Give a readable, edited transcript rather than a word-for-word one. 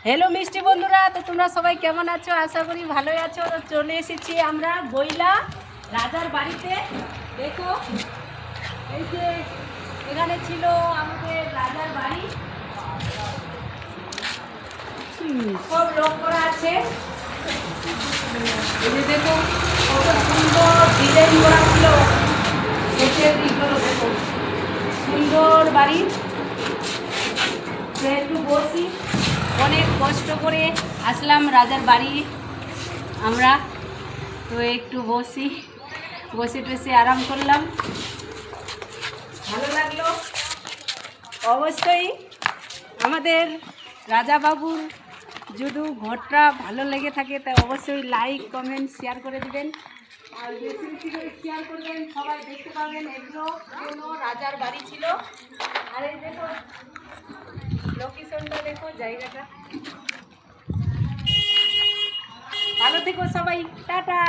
Hello মিষ্টি বন্ধুরা, তো তোমরা সবাই কেমন আছো? আশা করি ভালোই আছো। তো চলে এসেছি আমরা বইলা রাজার বাড়িতে। দেখো, এই যে এখানে ছিল আমাদের রাজার বাড়ি, সব লোক করা আছে। এই যে দেখো কত সুন্দর ডিজাইন করা ছিল, দেখো সুন্দর বাড়ি। তো একটু বসি, অনেক কষ্ট করে আসলাম রাজার বাড়ি আমরা। তো একটু বসে টসে আরাম করলাম, ভালো লাগলো। অবশ্যই আমাদের রাজা বাবুর যদি ঘরটা ভালো লেগে থাকে তা অবশ্যই লাইক কমেন্ট শেয়ার করে দেবেন, আর বেশি বেশি করে শেয়ার করবেন, সবাই দেখতে পাবেন। এগুলো কোনো রাজার বাড়ি ছিল। আর এই দেখো লোকেশনটা, দেখো জায়গাটা। ভালো থেকো সবাই, টাটা।